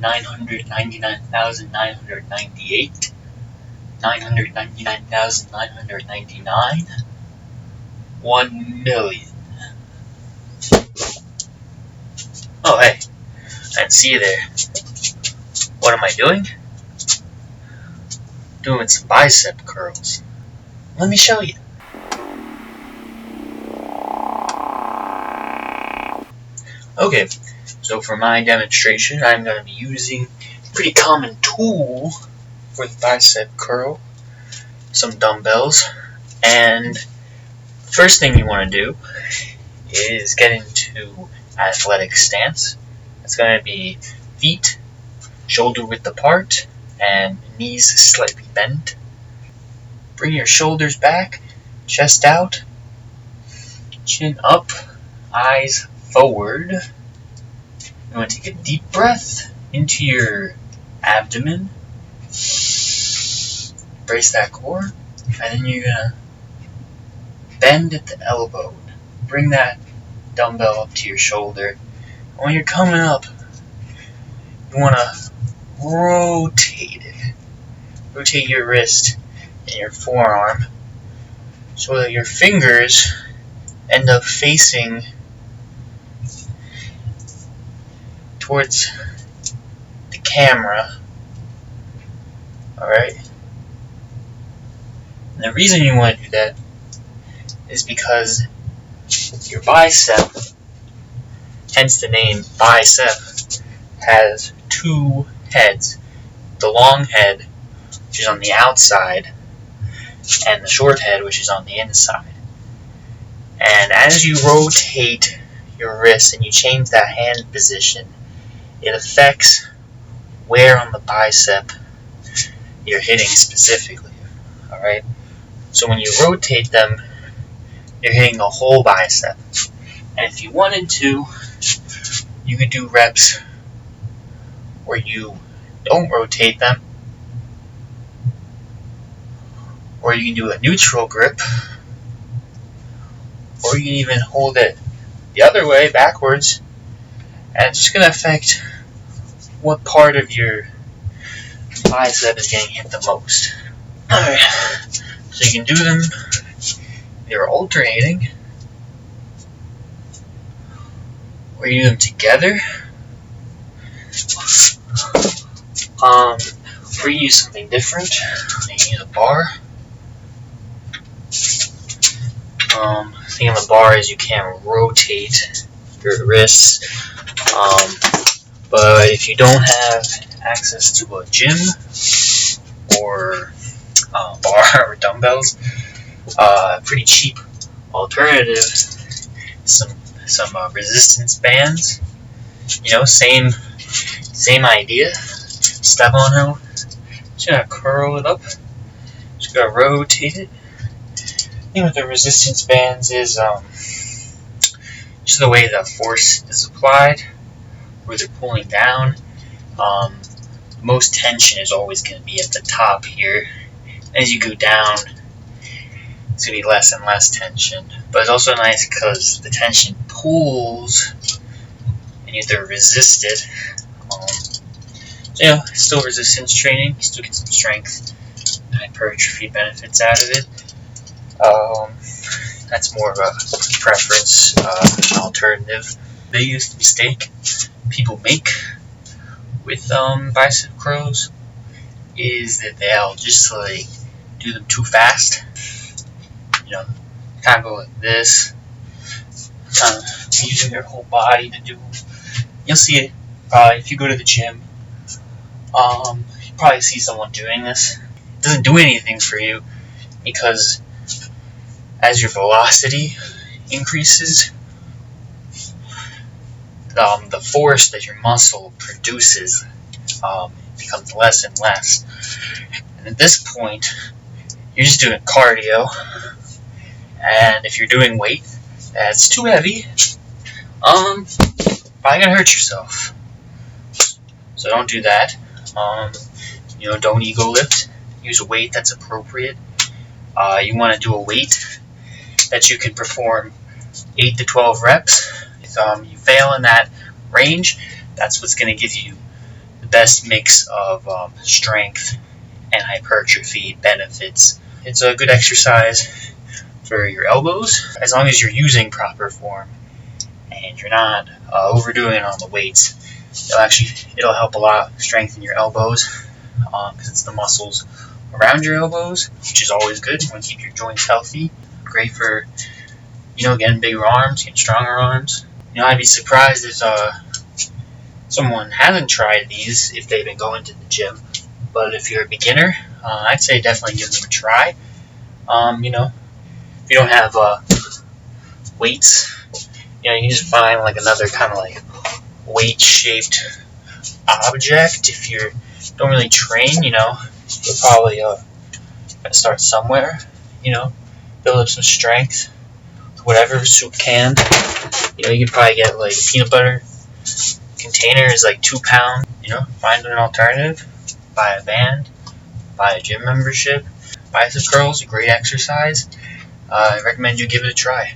999,998, 999,999, 1,000,000. Oh, hey, I didn't see you there. What am I doing? Doing some bicep curls. Let me show you. Okay, so for my demonstration, I'm going to be using a pretty common tool for the bicep curl, some dumbbells, and first thing you want to do is get into athletic stance. It's going to be feet shoulder width apart and knees slightly bent. Bring your shoulders back, chest out, chin up, eyes forward. You want to take a deep breath into your abdomen. Brace that core, and then you're going to bend at the elbow. Bring that dumbbell up to your shoulder. And when you're coming up, you want to rotate it. Rotate your wrist and your forearm so that your fingers end up facing towards the camera. Alright? And the reason you want to do that is because your bicep, hence the name bicep, has two heads. The long head, which is on the outside, and the short head, which is on the inside. And as you rotate your wrist and you change that hand position, it affects where on the bicep you're hitting specifically. Alright? So when you rotate them, you're hitting the whole bicep. And if you wanted to, you could do reps where you don't rotate them, or you can do a neutral grip, or you can even hold it the other way, backwards, and it's just going to affect what part of your bicep is getting hit the most. Alright, so you can do them, you're alternating, or you do them together, or you use something different. You can use a bar. The thing on the bar is you can't rotate your wrists, but if you don't have access to a gym or bar or dumbbells, a pretty cheap alternative, some resistance bands. You know, same idea. Step on them. Just gonna curl it up. Just gonna rotate it. The thing with the resistance bands is just the way the force is applied, where they're pulling down. Most tension is always going to be at the top here. As you go down, it's going to be less and less tension. But it's also nice because the tension pulls and you have to resist it. So, you know, still resistance training, you still get some strength and hypertrophy benefits out of it. That's more of a preference, an alternative. The biggest mistake people make with bicep curls is that they'll just like do them too fast. You know, kind of go like this, kind of using their whole body to do. You'll see it if you go to the gym. You probably see someone doing this. It doesn't do anything for you because as your velocity increases, the force that your muscle produces becomes less and less. And at this point, you're just doing cardio. And if you're doing weight that's too heavy, probably gonna hurt yourself. So don't do that. You know, don't ego lift. Use a weight that's appropriate. You want to do a weight that you can perform 8 to 12 reps. If you fail in that range, that's what's going to give you the best mix of strength and hypertrophy benefits. It's a good exercise for your elbows, as long as you're using proper form and you're not overdoing it on the weights. It'll help a lot strengthen your elbows, because it's the muscles around your elbows, which is always good. You want to keep your joints healthy. Great for, getting bigger arms, getting stronger arms. I'd be surprised if someone hasn't tried these if they've been going to the gym. But if you're a beginner, I'd say definitely give them a try. If you don't have weights, you can just find like another kind of like weight-shaped object. If you don't really train, you'll probably gotta start somewhere. Build up some strength. Whatever soup can. You could probably get like a peanut butter container is like 2 pounds. Find an alternative. Buy a band. Buy a gym membership. Bicep curls, a great exercise. I recommend you give it a try.